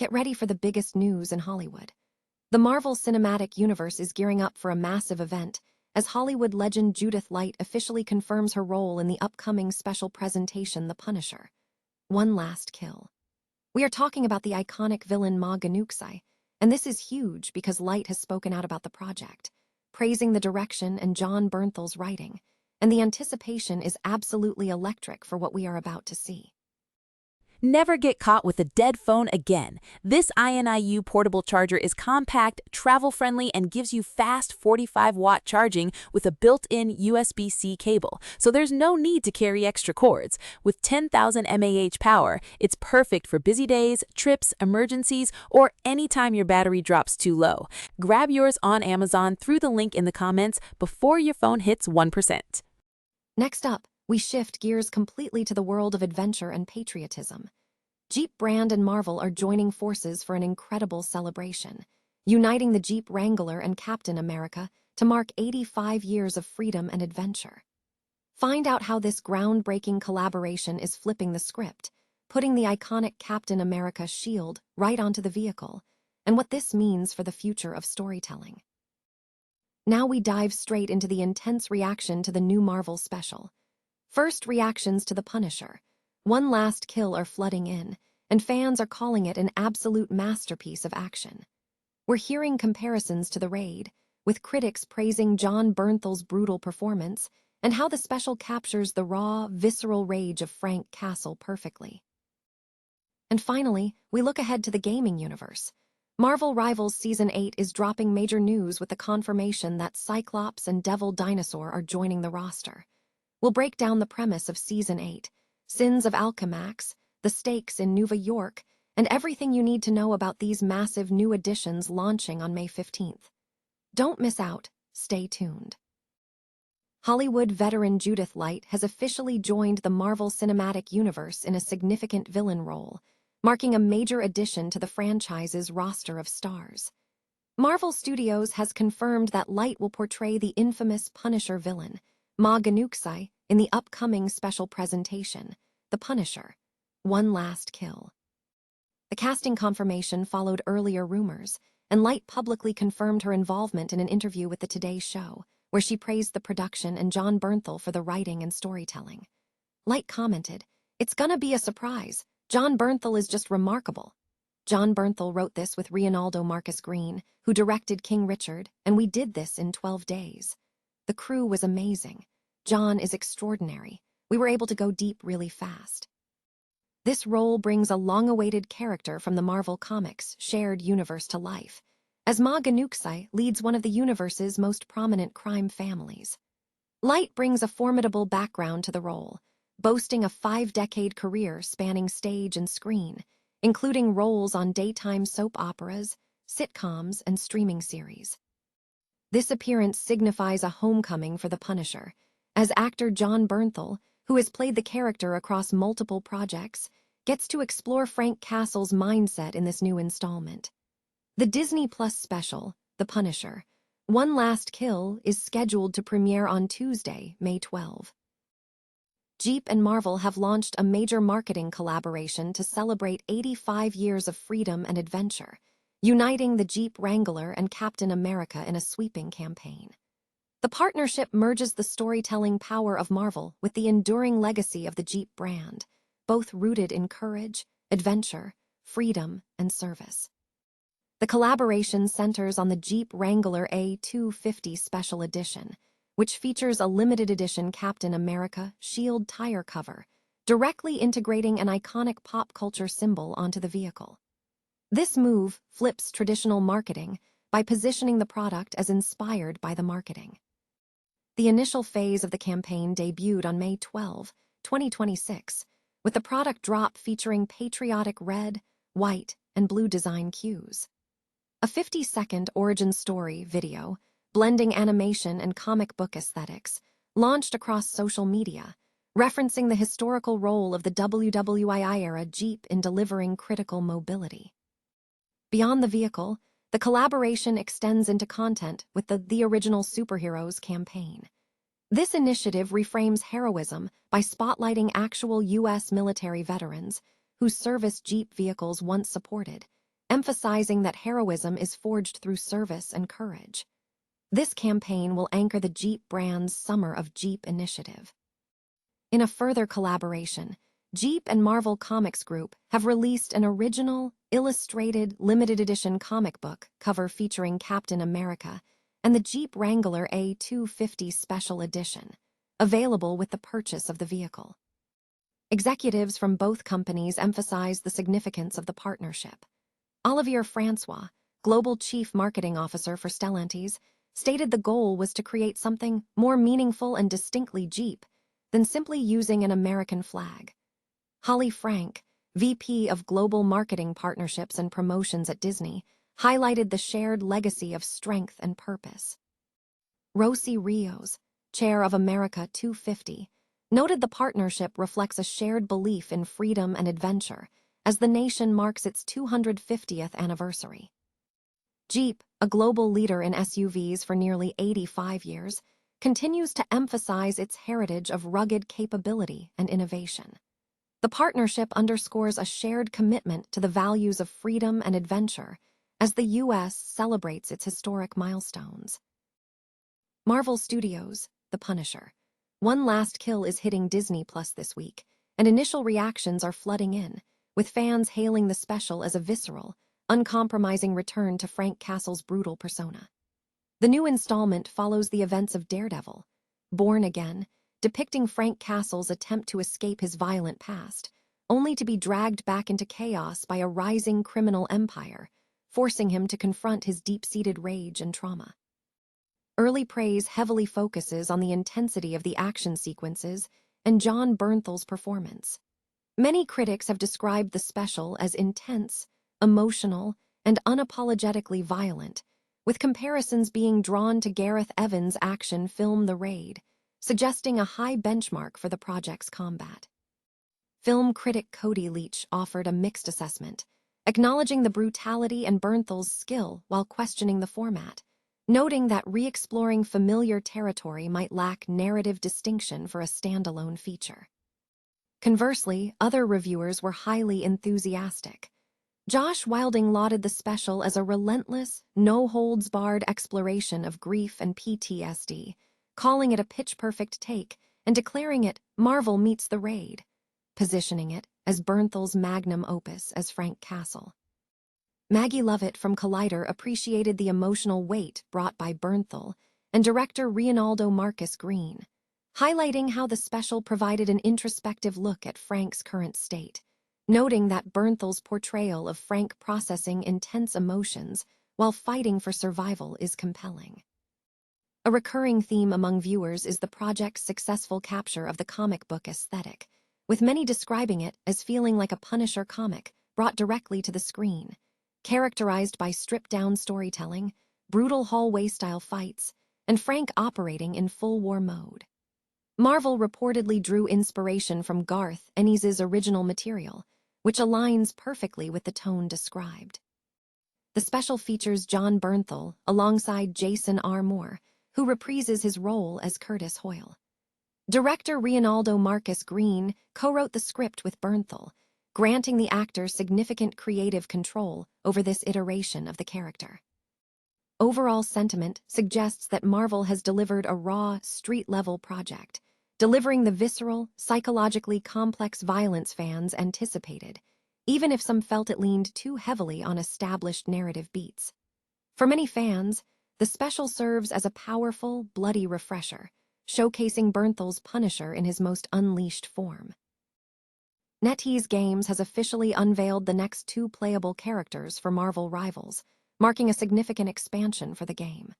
Get ready for the biggest news in Hollywood. The Marvel Cinematic Universe is gearing up for a massive event as Hollywood legend Judith Light officially confirms her role in the upcoming special presentation The Punisher: One Last Kill. We are talking about the iconic villain Ma Gnucci, and this is huge because Light has spoken out about the project, praising the direction and Jon Bernthal's writing, and the anticipation is absolutely electric for what we are about to see. Never get caught with a dead phone again. This INIU portable charger is compact, travel-friendly, and gives you fast 45-watt charging with a built-in USB-C cable, so there's no need to carry extra cords. With 10,000 mAh power, it's perfect for busy days, trips, emergencies, or anytime your battery drops too low. Grab yours on Amazon through the link in the comments before your phone hits 1%. Next up, we shift gears completely to the world of adventure and patriotism. Jeep brand and Marvel are joining forces for an incredible celebration, uniting the Jeep Wrangler and Captain America to mark 85 years of freedom and adventure. Find out how this groundbreaking collaboration is flipping the script, putting the iconic Captain America shield right onto the vehicle, and what this means for the future of storytelling. Now we dive straight into the intense reaction to the new Marvel special. First reactions to The Punisher: One Last Kill are flooding in, and fans are calling it an absolute masterpiece of action. We're hearing comparisons to The Raid, with critics praising Jon Bernthal's brutal performance and how the special captures the raw, visceral rage of Frank Castle perfectly. And finally, we look ahead to the gaming universe. Marvel Rivals Season 8 is dropping major news with the confirmation that Cyclops and Devil Dinosaur are joining the roster. We'll break down the premise of Season 8, Sins of Alchemax, the stakes in New York, and everything you need to know about these massive new additions launching on May 15th. Don't miss out, stay tuned. Hollywood veteran Judith Light has officially joined the Marvel Cinematic Universe in a significant villain role, marking a major addition to the franchise's roster of stars. Marvel Studios has confirmed that Light will portray the infamous Punisher villain, Ma Gnucci, in the upcoming special presentation, The Punisher: One Last Kill. The casting confirmation followed earlier rumors, and Light publicly confirmed her involvement in an interview with the Today Show, where she praised the production and Jon Bernthal for the writing and storytelling. Light commented, "It's gonna be a surprise. Jon Bernthal is just remarkable." Jon Bernthal wrote this with Reinaldo Marcus Green, who directed King Richard, and we did this in 12 days. The crew was amazing. Jon is extraordinary. We were able to go deep really fast. This role brings a long-awaited character from the Marvel Comics shared universe to life, as Ma Gnucci leads one of the universe's most prominent crime families. Light brings a formidable background to the role, boasting a 5-decade career spanning stage and screen, including roles on daytime soap operas, sitcoms, and streaming series. This appearance signifies a homecoming for the Punisher, as actor Jon Bernthal, who has played the character across multiple projects, gets to explore Frank Castle's mindset in this new installment. The Disney Plus special, The Punisher: One Last Kill, is scheduled to premiere on Tuesday, May 12. Jeep and Marvel have launched a major marketing collaboration to celebrate 85 years of freedom and adventure, uniting the Jeep Wrangler and Captain America in a sweeping campaign. The partnership merges the storytelling power of Marvel with the enduring legacy of the Jeep brand, both rooted in courage, adventure, freedom, and service. The collaboration centers on the Jeep Wrangler A250 Special Edition, which features a limited edition Captain America shield tire cover, directly integrating an iconic pop culture symbol onto the vehicle. This move flips traditional marketing by positioning the product as inspired by the marketing. The initial phase of the campaign debuted on May 12, 2026, with the product drop featuring patriotic red, white, and blue design cues. A 50-second origin story video, blending animation and comic book aesthetics, launched across social media, referencing the historical role of the WWII-era Jeep in delivering critical mobility. Beyond the vehicle, the collaboration extends into content with the Original Superheroes campaign. This initiative reframes heroism by spotlighting actual U.S. military veterans whose service Jeep vehicles once supported, emphasizing that heroism is forged through service and courage. This campaign will anchor the Jeep brand's Summer of Jeep initiative. In a further collaboration, Jeep and Marvel Comics Group have released an original, illustrated, limited edition comic book cover featuring Captain America and the Jeep Wrangler A250 Special Edition, available with the purchase of the vehicle. Executives from both companies emphasize the significance of the partnership. Olivier Francois, Global Chief Marketing Officer for Stellantis, stated the goal was to create something more meaningful and distinctly Jeep than simply using an American flag. Holly Frank, VP of Global Marketing Partnerships and Promotions at Disney, highlighted the shared legacy of strength and purpose. Rosie Rios, chair of America 250, noted the partnership reflects a shared belief in freedom and adventure as the nation marks its 250th anniversary. Jeep, a global leader in SUVs for nearly 85 years, continues to emphasize its heritage of rugged capability and innovation. The partnership underscores a shared commitment to the values of freedom and adventure as the U.S. celebrates its historic milestones. Marvel Studios' The Punisher. One Last Kill is hitting Disney Plus this week, and initial reactions are flooding in, with fans hailing the special as a visceral, uncompromising return to Frank Castle's brutal persona. The new installment follows the events of Daredevil, Born Again, depicting Frank Castle's attempt to escape his violent past, only to be dragged back into chaos by a rising criminal empire, forcing him to confront his deep-seated rage and trauma. Early praise heavily focuses on the intensity of the action sequences and Jon Bernthal's performance. Many critics have described the special as intense, emotional, and unapologetically violent, with comparisons being drawn to Gareth Evans' action film The Raid, suggesting a high benchmark for the project's combat. Film critic Cody Leach offered a mixed assessment, acknowledging the brutality and Bernthal's skill while questioning the format, noting that re-exploring familiar territory might lack narrative distinction for a standalone feature. Conversely, other reviewers were highly enthusiastic. Josh Wilding lauded the special as a relentless, no-holds-barred exploration of grief and PTSD, calling it a pitch-perfect take and declaring it Marvel meets The Raid, positioning it as Bernthal's magnum opus as Frank Castle. Maggie Lovett from Collider appreciated the emotional weight brought by Bernthal and director Reinaldo Marcus Green, highlighting how the special provided an introspective look at Frank's current state, noting that Bernthal's portrayal of Frank processing intense emotions while fighting for survival is compelling. A recurring theme among viewers is the project's successful capture of the comic book aesthetic, with many describing it as feeling like a Punisher comic brought directly to the screen, characterized by stripped-down storytelling, brutal hallway-style fights, and Frank operating in full war mode. Marvel reportedly drew inspiration from Garth Ennis's original material, which aligns perfectly with the tone described. The special features Jon Bernthal alongside Jason R. Moore, who reprises his role as Curtis Hoyle. Director Reinaldo Marcus Green co-wrote the script with Bernthal, granting the actor significant creative control over this iteration of the character. Overall sentiment suggests that Marvel has delivered a raw, street-level project, delivering the visceral, psychologically complex violence fans anticipated, even if some felt it leaned too heavily on established narrative beats. For many fans, the special serves as a powerful, bloody refresher, showcasing Bernthal's Punisher in his most unleashed form. NetEase Games has officially unveiled the next 2 playable characters for Marvel Rivals, marking a significant expansion for the game.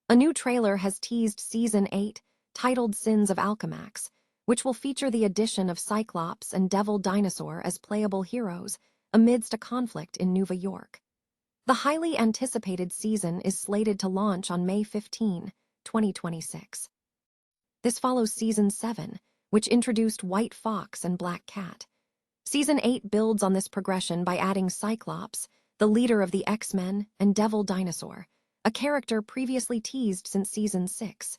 A new trailer has teased Season 8, titled Sins of Alchemax, which will feature the addition of Cyclops and Devil Dinosaur as playable heroes amidst a conflict in New York. The highly anticipated season is slated to launch on May 15, 2026. This follows Season 7, which introduced White Fox and Black Cat. Season 8 builds on this progression by adding Cyclops, the leader of the X-Men, and Devil Dinosaur, a character previously teased since Season 6.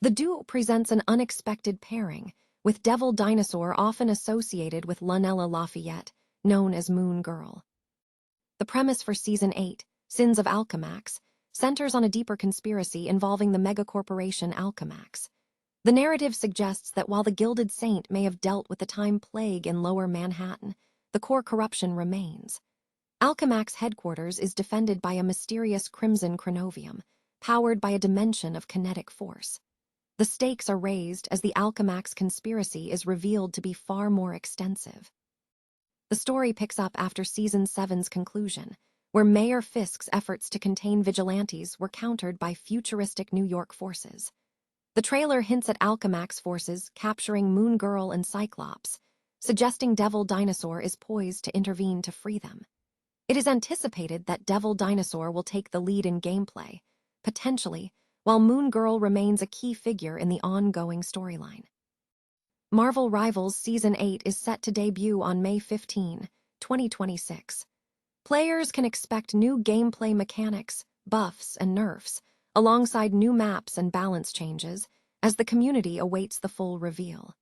The duo presents an unexpected pairing, with Devil Dinosaur often associated with Lunella Lafayette, known as Moon Girl. The premise for Season 8, Sins of Alchemax, centers on a deeper conspiracy involving the megacorporation Alchemax. The narrative suggests that while the Gilded Saint may have dealt with the time plague in Lower Manhattan, the core corruption remains. Alchemax headquarters is defended by a mysterious crimson chronovium, powered by a dimension of kinetic force. The stakes are raised as the Alchemax conspiracy is revealed to be far more extensive. The story picks up after Season 7's conclusion, where Mayor Fisk's efforts to contain vigilantes were countered by futuristic New York forces. The trailer hints at Alchemax forces capturing Moon Girl and Cyclops, suggesting Devil Dinosaur is poised to intervene to free them. It is anticipated that Devil Dinosaur will take the lead in gameplay, potentially, while Moon Girl remains a key figure in the ongoing storyline. Marvel Rivals Season 8 is set to debut on May 15, 2026. Players can expect new gameplay mechanics, buffs, and nerfs, alongside new maps and balance changes, as the community awaits the full reveal.